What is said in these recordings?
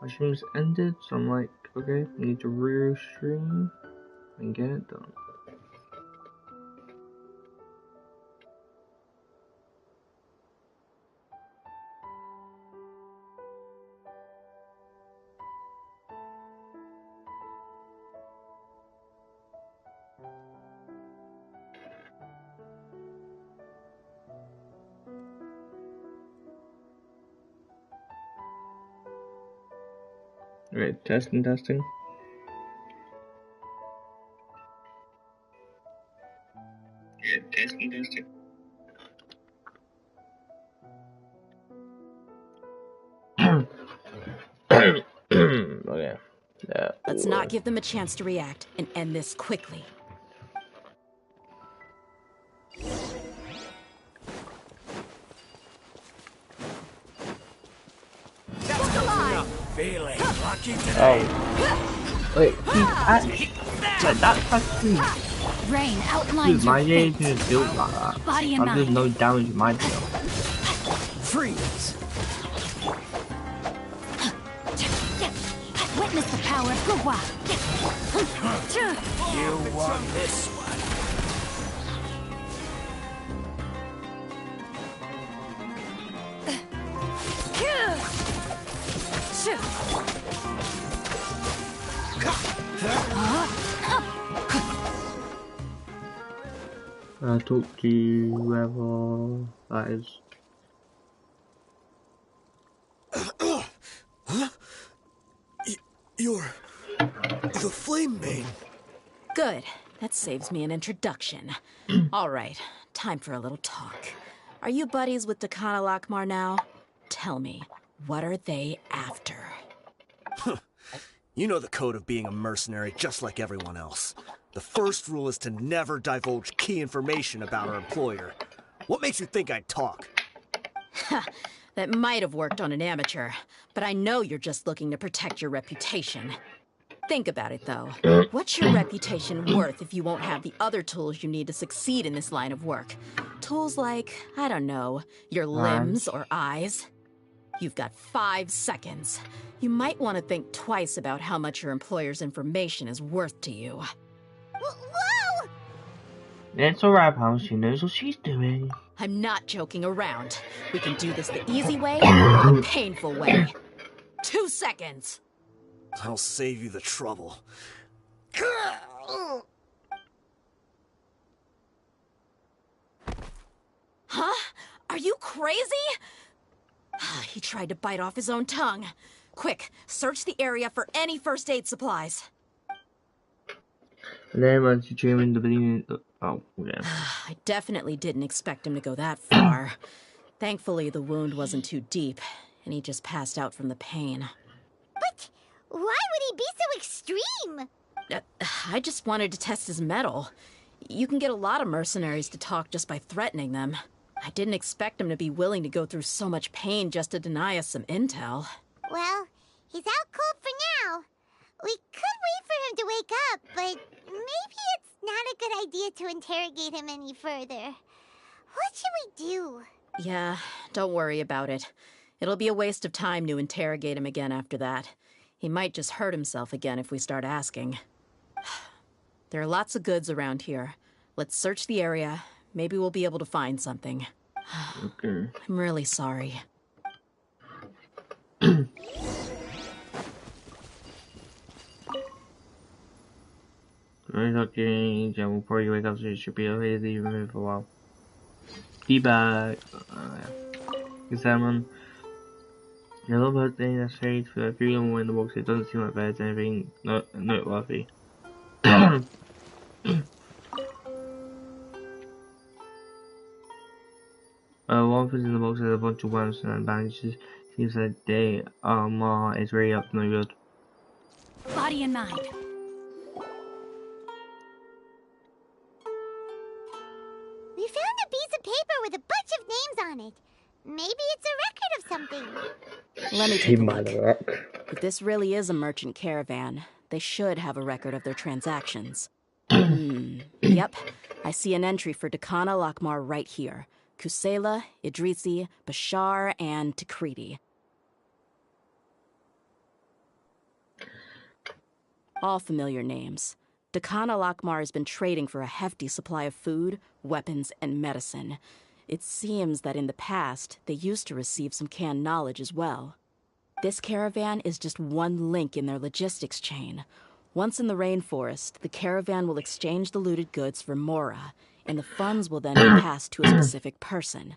My stream's ended, so I'm like, okay, I need to re-stream and get it done. Alright, testing. Testing. Okay. Let's not give them a chance to react and end this quickly. That's the line. Feeling lucky today. Oh. Wait, that's actually. Rain outlines My your game fate. is built like that. Body and There's mind. no damage in my tail. Freeze. Witness the power of Gugwa. You won this one. Talk to whoever that is. You're the Flame Main. Good. That saves me an introduction. All right, time for a little talk. Are you buddies with Dakana Lakmar now? Tell me, what are they after? You know the code of being a mercenary just like everyone else. The first rule is to never divulge key information about our employer. What makes you think I'd talk? That might have worked on an amateur, but I know you're just looking to protect your reputation. Think about it, though. What's your reputation worth if you won't have the other tools you need to succeed in this line of work? Tools like, I don't know, your limbs or eyes? You've got 5 seconds. You might want to think twice about how much your employer's information is worth to you. Whoa! It's alright, pal. She knows what she's doing. I'm not joking around. We can do this the easy way or the painful way. 2 seconds. I'll save you the trouble. Huh? Are you crazy? He tried to bite off his own tongue. Quick, search the area for any first aid supplies. And then once you dream in the beginning. Oh, yeah. I definitely didn't expect him to go that far. Thankfully, the wound wasn't too deep, and he just passed out from the pain. But why would he be so extreme? I just wanted to test his mettle. You can get a lot of mercenaries to talk just by threatening them. I didn't expect him to be willing to go through so much pain just to deny us some intel. Well, he's out cold for now. We could wait for him to wake up, but maybe it's not a good idea to interrogate him any further. What should we do? Yeah, don't worry about it. It'll be a waste of time to interrogate him again after that. He might just hurt himself again if we start asking. There are lots of goods around here. Let's search the area. Maybe we'll be able to find something. Okay. I'm really sorry. Okay, before you wake up, so you should be okay to leave him for a while. Debug. Examine. The little thing that's saved for a few more in the box. It doesn't seem like there's anything noteworthy. One thing in the box is a bunch of worms and bandages. Seems like they is really up to no good. Body and mind. We found a piece of paper with a bunch of names on it. Maybe it's a record of something. Let me take a look. If this really is a merchant caravan, they should have a record of their transactions. Yep, I see an entry for Dakana Lakmar right here. Kusela, Idrisi, Bashar, and Takriti. All familiar names. Dakan al-Akmar has been trading for a hefty supply of food, weapons, and medicine. It seems that in the past, they used to receive some canned knowledge as well. This caravan is just one link in their logistics chain. Once in the rainforest, the caravan will exchange the looted goods for Mora, and the funds will then be passed to a specific person.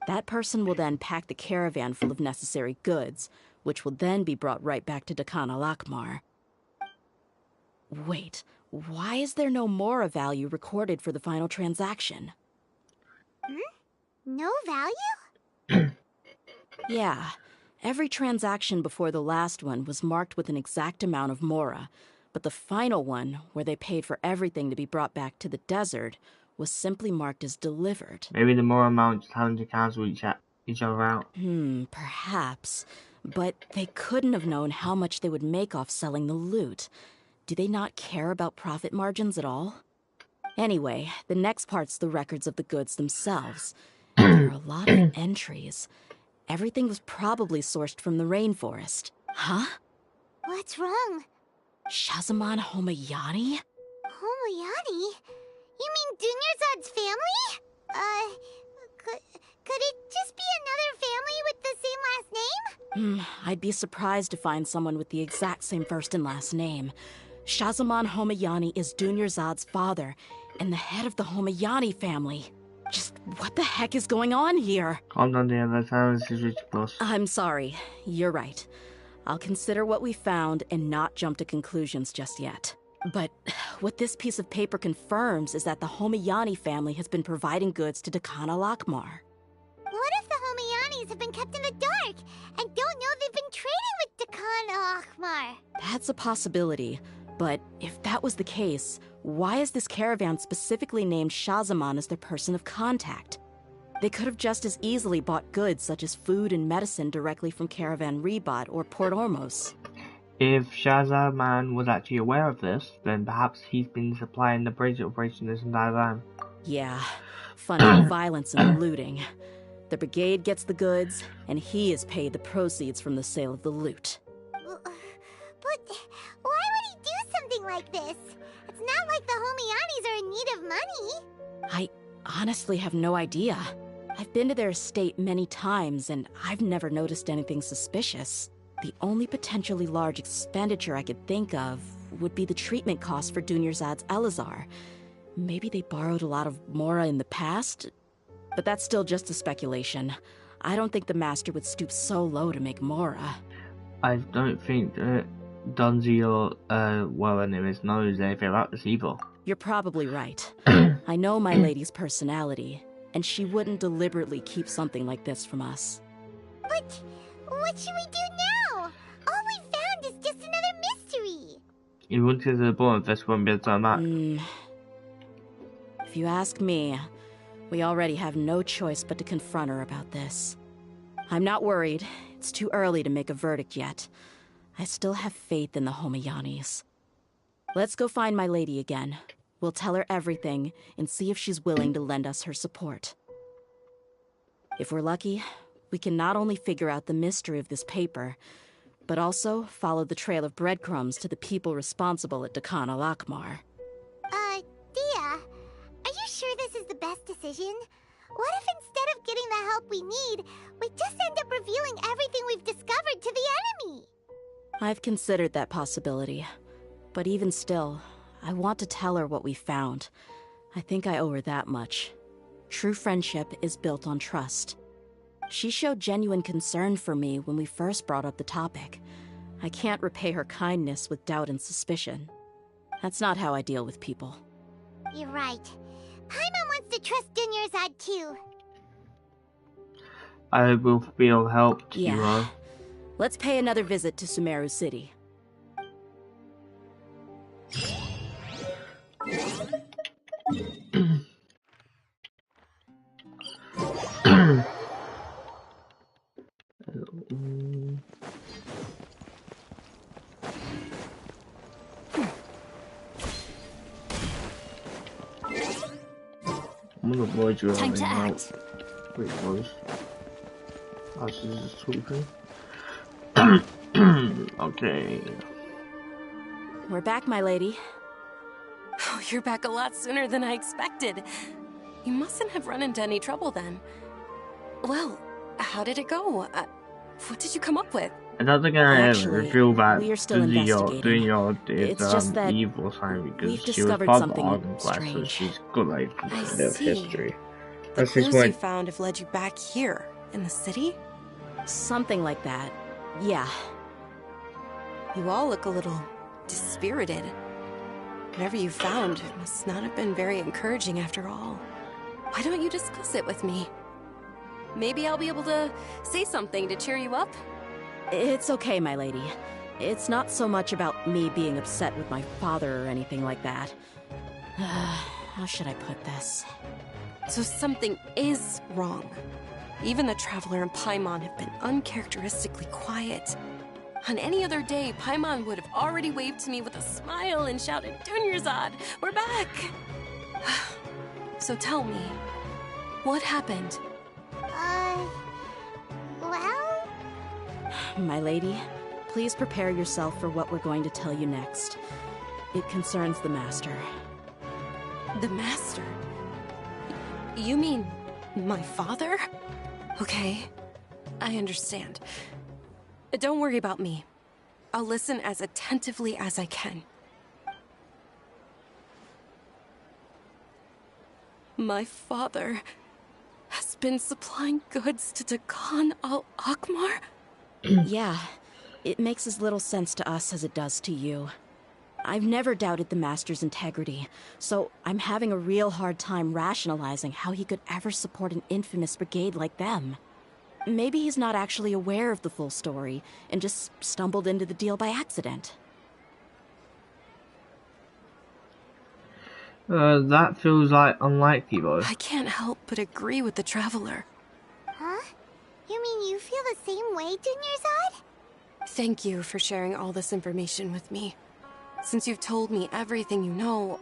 That person will then pack the caravan full of necessary goods, which will then be brought right back to Dakan al-Akmar. Wait, why is there no Mora value recorded for the final transaction? No value? Yeah, every transaction before the last one was marked with an exact amount of Mora, but the final one, where they paid for everything to be brought back to the desert, was simply marked as delivered. Maybe the more amount just having to cancel each other out. Perhaps. But they couldn't have known how much they would make off selling the loot. Do they not care about profit margins at all? Anyway, the next part's the records of the goods themselves. There are a lot of entries. Everything was probably sourced from the rainforest. Huh? What's wrong? Shazamon Homayani? Homoyani? You mean Dunyarzad's family? Could it just be another family with the same last name? I'd be surprised to find someone with the exact same first and last name. Shazamon Homayani is Dunyarzad's father, and the head of the Homayani family. Just what the heck is going on here? Calm down, dear. That sounds ridiculous. I'm sorry. You're right. I'll consider what we found and not jump to conclusions just yet. But what this piece of paper confirms is that the Homayani family has been providing goods to Dakan al-Akmar. What if the Homayanis have been kept in the dark and don't know they've been trading with Dakan al-Akmar? That's a possibility. But if that was the case, why is this caravan specifically named Shazamon as their person of contact? They could have just as easily bought goods such as food and medicine directly from Caravan Ribat or Port Ormos. If Shazamon was actually aware of this, then perhaps he's been supplying the bridge operation this entire time. Yeah, funding violence and looting. The brigade gets the goods, and he is paid the proceeds from the sale of the loot. But why would he do something like this? It's not like the Homayanis are in need of money. I honestly have no idea. I've been to their estate many times, and I've never noticed anything suspicious. The only potentially large expenditure I could think of would be the treatment costs for Dunyarzad's Elazar. Maybe they borrowed a lot of Mora in the past? But that's still just a speculation. I don't think the Master would stoop so low to make Mora. I don't think that Dunzi or, well, anyways, knows anything about this either. You're probably right. I know my lady's personality, and she wouldn't deliberately keep something like this from us. But what should we do now? All we found is just another mystery. If you went to the bottom of this, won't be able to unlock. If you ask me, we already have no choice but to confront her about this. I'm not worried. It's too early to make a verdict yet. I still have faith in the Homayanis. Let's go find my lady again. We'll tell her everything and see if she's willing to lend us her support. If we're lucky, we can not only figure out the mystery of this paper, but also follow the trail of breadcrumbs to the people responsible at Dakan al-Akmar. Dia, are you sure this is the best decision? What if instead of getting the help we need, we just end up revealing everything we've discovered to the enemy? I've considered that possibility. But even still, I want to tell her what we found. I think I owe her that much. True friendship is built on trust. She showed genuine concern for me when we first brought up the topic. I can't repay her kindness with doubt and suspicion. That's not how I deal with people. You're right. Paimon wants to trust Dunyarzad too. I will feel helped, you Yeah. know. Let's pay another visit to Sumeru City. I'm gonna avoid you Time having to out. act. Wait, what is? Oh, this is sweeping. Okay. we're back, my lady. Oh, you're back a lot sooner than I expected. You mustn't have run into any trouble then. Well, how did it go? What did you come up with? I don't think I Actually, feel bad we are still doing investigating. your It's just that evil sign because we've she was discovered part of the something Argon class, so strange. she's got like a I bit of see. history. The That's just clues you when found have led you back here, in the city? Something like that. Yeah. You all look a little dispirited. Whatever you found must not have been very encouraging after all. Why don't you discuss it with me? Maybe I'll be able to say something to cheer you up? It's okay, my lady. It's not so much about me being upset with my father or anything like that. How should I put this? So something is wrong. Even the Traveler and Paimon have been uncharacteristically quiet. On any other day, Paimon would have already waved to me with a smile and shouted, "Dunyarzad, we're back!" So tell me, what happened? Well? My lady, please prepare yourself for what we're going to tell you next. It concerns the Master. The Master? You mean my father? Okay, I understand. Don't worry about me. I'll listen as attentively as I can. My father has been supplying goods to Dakan al-Akmar? Yeah, it makes as little sense to us as it does to you. I've never doubted the Master's integrity, so I'm having a real hard time rationalizing how he could ever support an infamous brigade like them. Maybe he's not actually aware of the full story and just stumbled into the deal by accident. that feels like unlikely though. I can't help but agree with the Traveler. Huh? You mean you feel the same way, Dunyarzad? Thank you for sharing all this information with me. Since you've told me everything you know,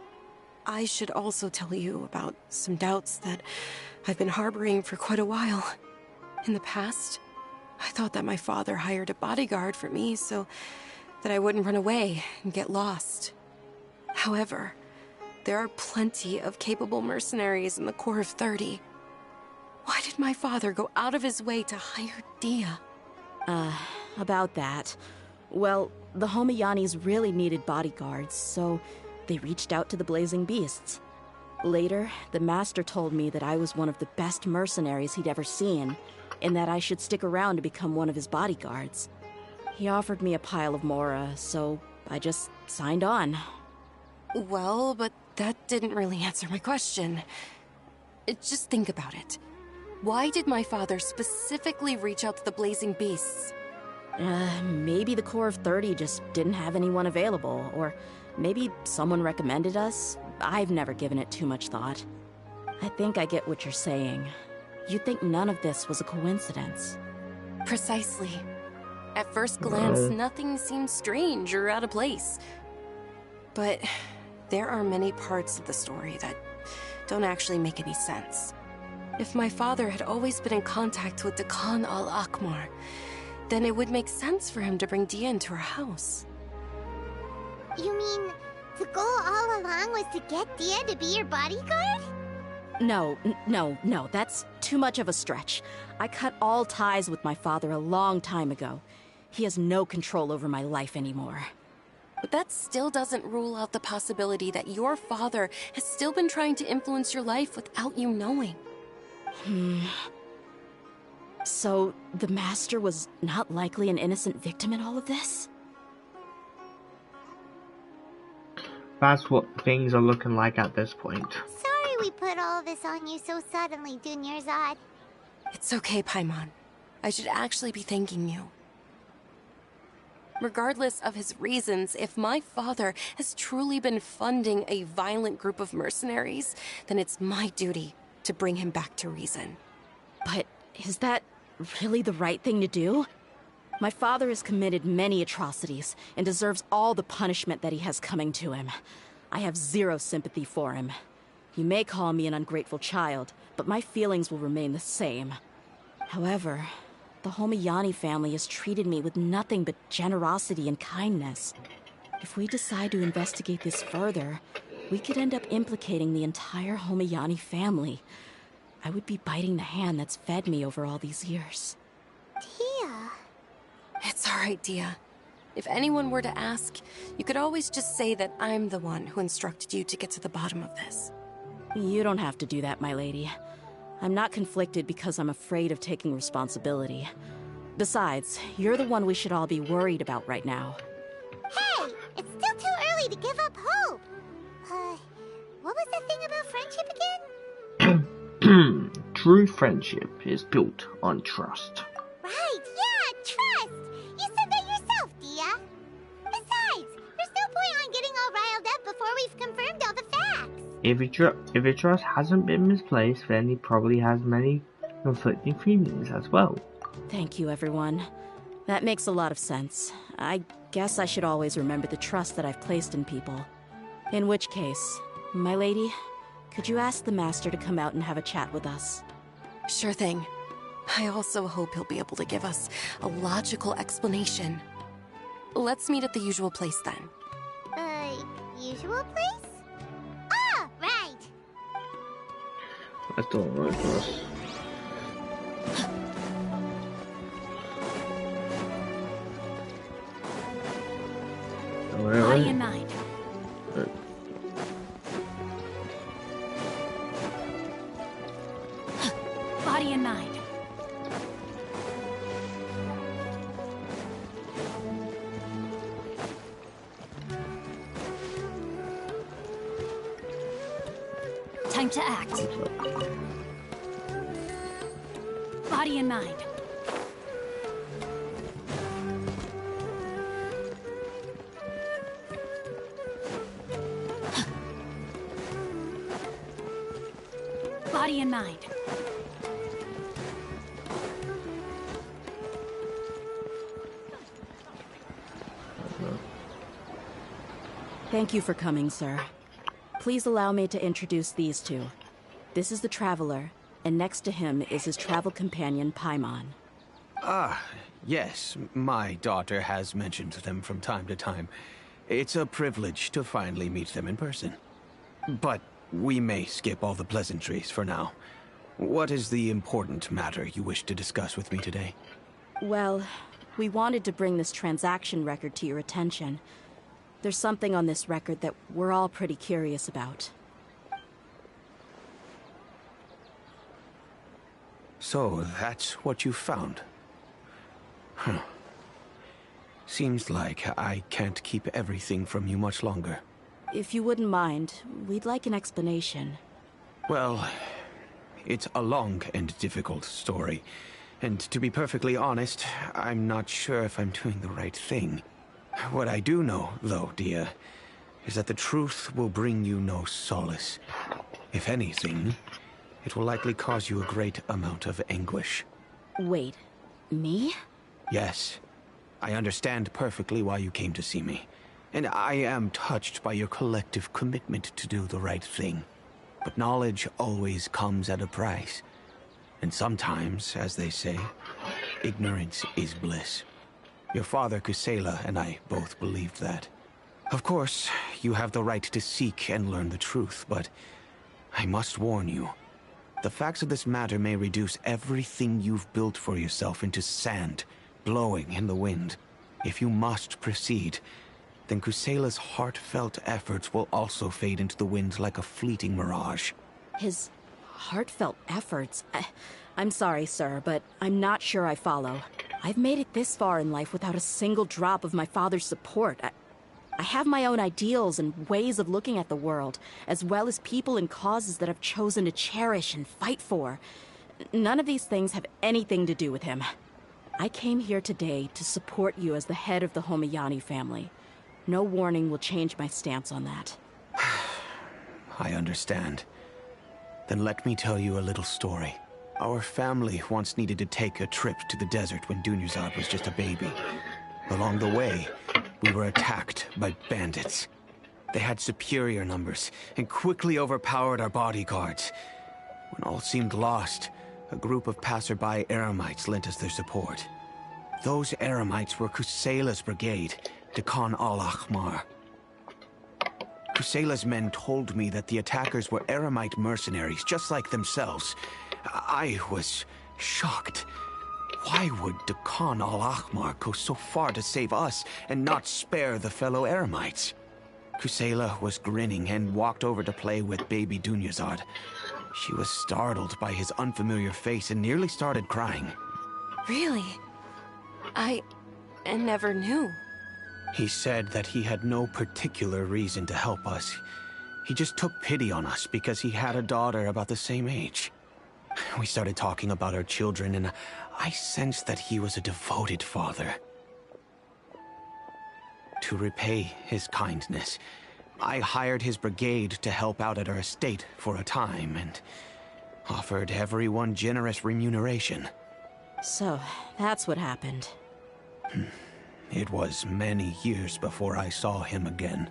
I should also tell you about some doubts that I've been harboring for quite a while. In the past, I thought that my father hired a bodyguard for me so that I wouldn't run away and get lost. However, there are plenty of capable mercenaries in the Corps of 30. Why did my father go out of his way to hire Dia? About that. Well, the Homayanis really needed bodyguards, so they reached out to the Blazing Beasts. Later, the Master told me that I was one of the best mercenaries he'd ever seen, and that I should stick around to become one of his bodyguards. He offered me a pile of Mora, so I just signed on. Well, but that didn't really answer my question. Just think about it. Why did my father specifically reach out to the Blazing Beasts? Maybe the Corps of 30 just didn't have anyone available, or maybe someone recommended us. I've never given it too much thought. I think I get what you're saying. You'd think none of this was a coincidence. Precisely. At first glance, nothing seems strange or out of place. But there are many parts of the story that don't actually make any sense. If my father had always been in contact with Dakan al-Akmar, then it would make sense for him to bring Dia into our house. You mean the goal all along was to get Dia to be your bodyguard? No, that's too much of a stretch. I cut all ties with my father a long time ago. He has no control over my life anymore. But that still doesn't rule out the possibility that your father has still been trying to influence your life without you knowing. So, the Master was not likely an innocent victim in all of this? That's what things are looking like at this point. Sorry we put all of this on you so suddenly, Dunyarzad. It's okay, Paimon. I should actually be thanking you. Regardless of his reasons, if my father has truly been funding a violent group of mercenaries, then it's my duty to bring him back to reason. But is that really the right thing to do? My father has committed many atrocities and deserves all the punishment that he has coming to him. I have zero sympathy for him. You may call me an ungrateful child, but my feelings will remain the same. However, the Homayani family has treated me with nothing but generosity and kindness. If we decide to investigate this further, we could end up implicating the entire Homayani family. I would be biting the hand that's fed me over all these years. Tia. It's all right, Dia. If anyone were to ask, you could always just say that I'm the one who instructed you to get to the bottom of this. You don't have to do that, my lady. I'm not conflicted because I'm afraid of taking responsibility. Besides, you're the one we should all be worried about right now. Hey! It's still too early to give up hope! What was the thing about friendship again? True friendship is built on trust. Right, yeah, trust! You said that yourself, Dia! Besides, there's no point on getting all riled up before we've confirmed all the facts! If your trust hasn't been misplaced, then he probably has many conflicting feelings as well. Thank you, everyone. That makes a lot of sense. I guess I should always remember the trust that I've placed in people. In which case, my lady, could you ask the Master to come out and have a chat with us? Sure thing. I also hope he'll be able to give us a logical explanation. Let's meet at the usual place then. Usual place? Ah, right! That's all right for us. Body and mind. Body and mind. Time to act. Body and mind. Body and mind. Thank you for coming, sir. Please allow me to introduce these two. This is the Traveler, and next to him is his travel companion, Paimon. Ah, yes. My daughter has mentioned them from time to time. It's a privilege to finally meet them in person. But we may skip all the pleasantries for now. What is the important matter you wish to discuss with me today? Well, we wanted to bring this transaction record to your attention. There's something on this record that we're all pretty curious about. So, that's what you found? Huh. Seems like I can't keep everything from you much longer. If you wouldn't mind, we'd like an explanation. Well, it's a long and difficult story. And to be perfectly honest, I'm not sure if I'm doing the right thing. What I do know, though, Dia, is that the truth will bring you no solace. If anything, it will likely cause you a great amount of anguish. Wait, me? Yes. I understand perfectly why you came to see me. And I am touched by your collective commitment to do the right thing. But knowledge always comes at a price. And sometimes, as they say, ignorance is bliss. Your father, Kusela, and I both believed that. Of course, you have the right to seek and learn the truth, but I must warn you. The facts of this matter may reduce everything you've built for yourself into sand, blowing in the wind. If you must proceed, then Kusela's heartfelt efforts will also fade into the wind like a fleeting mirage. His heartfelt efforts? I'm sorry, sir, but I'm not sure I follow. I've made it this far in life without a single drop of my father's support. I have my own ideals and ways of looking at the world, as well as people and causes that I've chosen to cherish and fight for. None of these things have anything to do with him. I came here today to support you as the head of the Homayani family. No warning will change my stance on that. I understand. Then let me tell you a little story. Our family once needed to take a trip to the desert when Dunyazad was just a baby. Along the way, we were attacked by bandits. They had superior numbers and quickly overpowered our bodyguards. When all seemed lost, a group of passerby Eremites lent us their support. Those Eremites were Kusela's brigade, Dekan al-Ahmar. Kusela's men told me that the attackers were Eremite mercenaries, just like themselves. I was shocked. Why would Dakan al-Ahmar go so far to save us and not spare the fellow Eremites? Kusela was grinning and walked over to play with baby Dunyazad. She was startled by his unfamiliar face and nearly started crying. Really? I never knew. He said that he had no particular reason to help us. He just took pity on us because he had a daughter about the same age. We started talking about our children, and I sensed that he was a devoted father. To repay his kindness, I hired his brigade to help out at our estate for a time, and offered everyone generous remuneration. So, that's what happened. It was many years before I saw him again.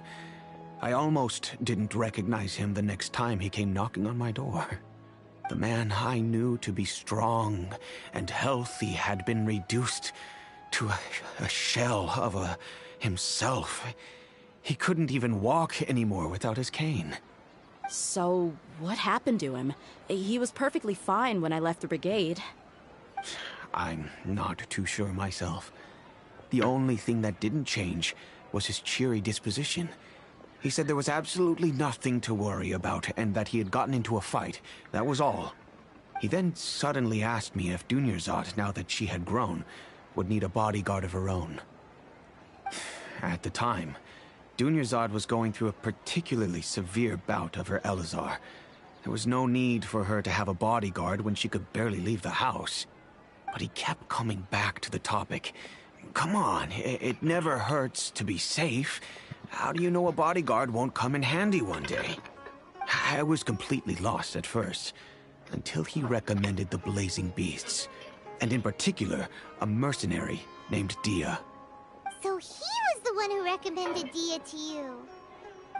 I almost didn't recognize him the next time he came knocking on my door. The man I knew to be strong and healthy had been reduced to a shell of himself. He couldn't even walk anymore without his cane. So, what happened to him? He was perfectly fine when I left the brigade. I'm not too sure myself. The only thing that didn't change was his cheery disposition. He said there was absolutely nothing to worry about and that he had gotten into a fight. That was all. He then suddenly asked me if Dunyazad, now that she had grown, would need a bodyguard of her own. At the time, Dunyazad was going through a particularly severe bout of her Elazar. There was no need for her to have a bodyguard when she could barely leave the house. But he kept coming back to the topic. Come on, it never hurts to be safe. How do you know a bodyguard won't come in handy one day? I was completely lost at first, until he recommended the Blazing Beasts, and in particular, a mercenary named Dia. So he was the one who recommended Dia to you.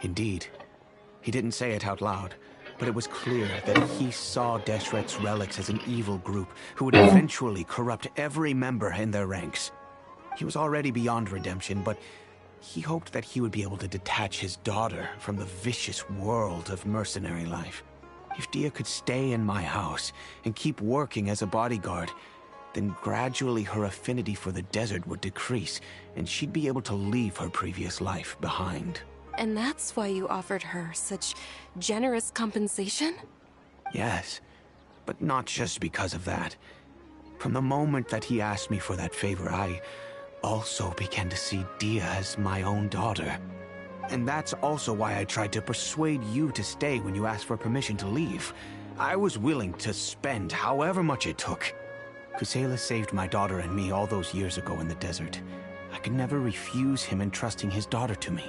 Indeed. He didn't say it out loud, but it was clear that he saw Deshret's relics as an evil group who would eventually corrupt every member in their ranks. He was already beyond redemption, but he hoped that he would be able to detach his daughter from the vicious world of mercenary life. If Dia could stay in my house and keep working as a bodyguard, then gradually her affinity for the desert would decrease, and she'd be able to leave her previous life behind. And that's why you offered her such generous compensation? Yes, but not just because of that. From the moment that he asked me for that favor, I also began to see Dia as my own daughter. And that's also why I tried to persuade you to stay when you asked for permission to leave. I was willing to spend however much it took. Kusela saved my daughter and me all those years ago in the desert. I could never refuse him entrusting his daughter to me.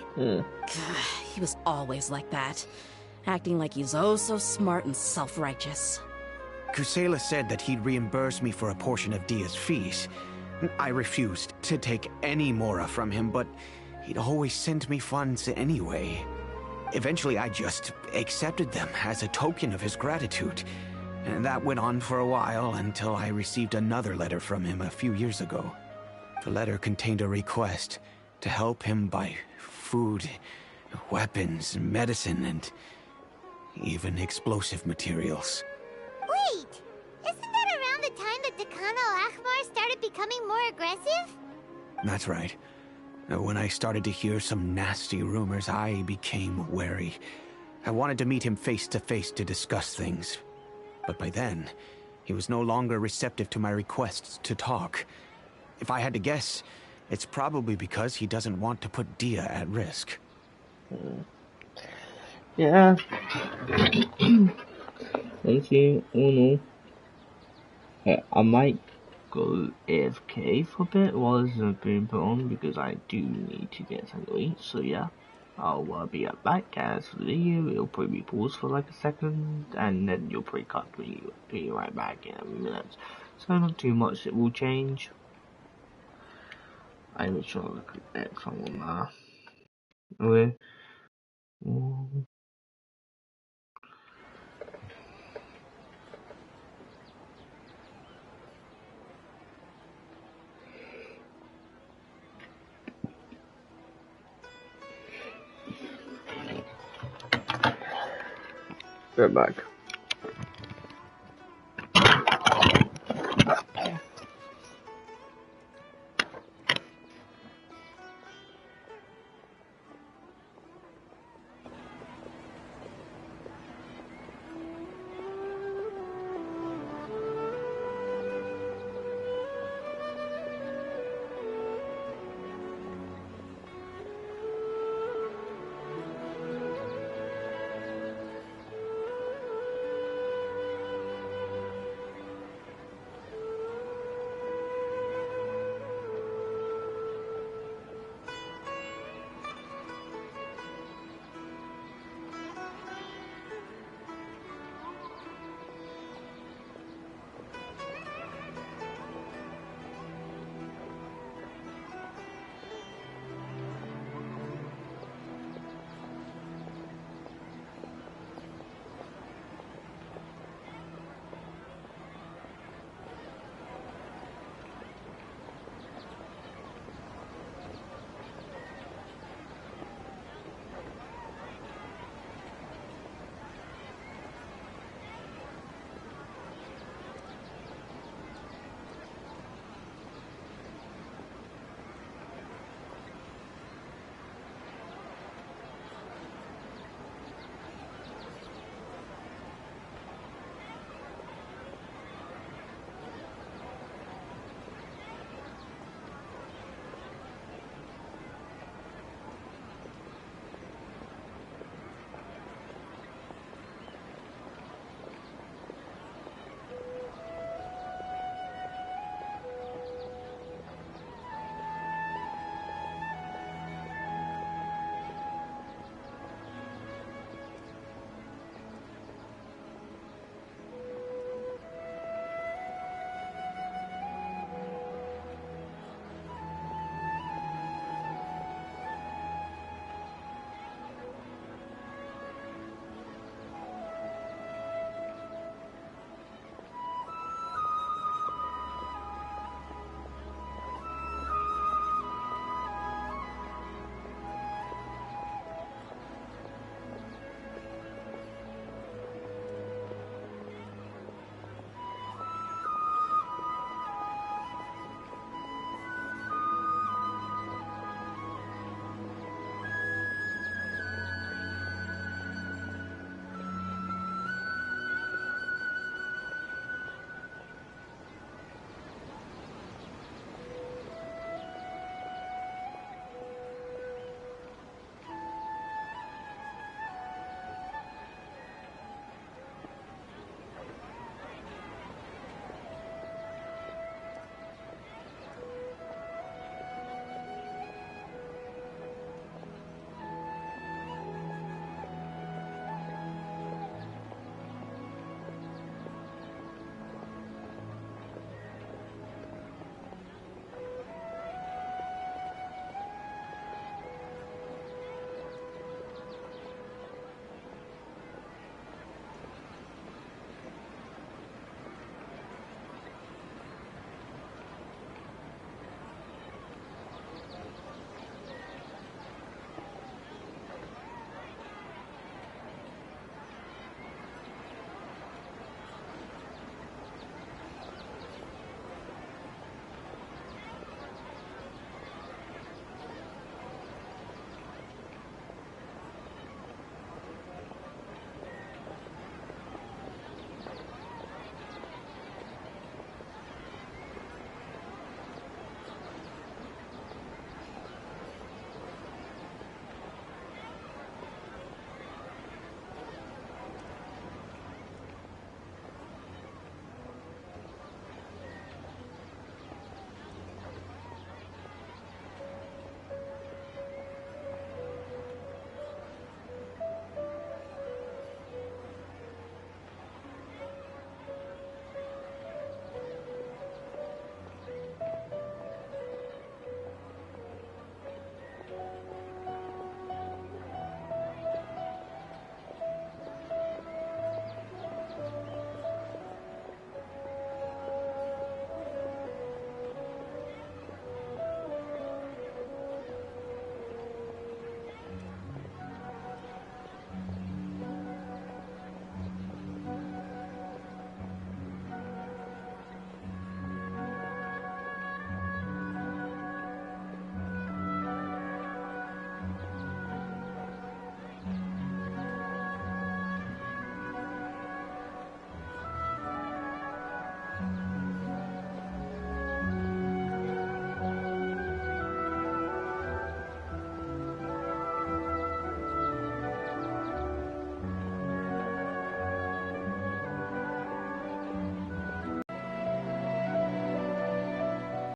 He was always like that, acting like he's oh so smart and self-righteous. Kusela said that he'd reimburse me for a portion of Dia's fees. I refused to take any mora from him, but he'd always send me funds anyway. Eventually, I just accepted them as a token of his gratitude. And that went on for a while until I received another letter from him a few years ago. The letter contained a request to help him buy food, weapons, medicine, and even explosive materials. Wait! Isn't that around the time that Dakan al-Ahmar started becoming more aggressive? That's right. When I started to hear some nasty rumors, I became wary. I wanted to meet him face to face to discuss things. But by then, he was no longer receptive to my requests to talk. If I had to guess, it's probably because he doesn't want to put Dia at risk. Yeah. Thank you. Oh no. I might go AFK for a bit while this is being put on because I do need to get something to eat. So yeah, I'll be right back. As for the video, it'll probably be paused for like a second, and then you'll probably cut me. Be right back in a minute. So not too much. It will change. I make sure I look at X on okay. Right back.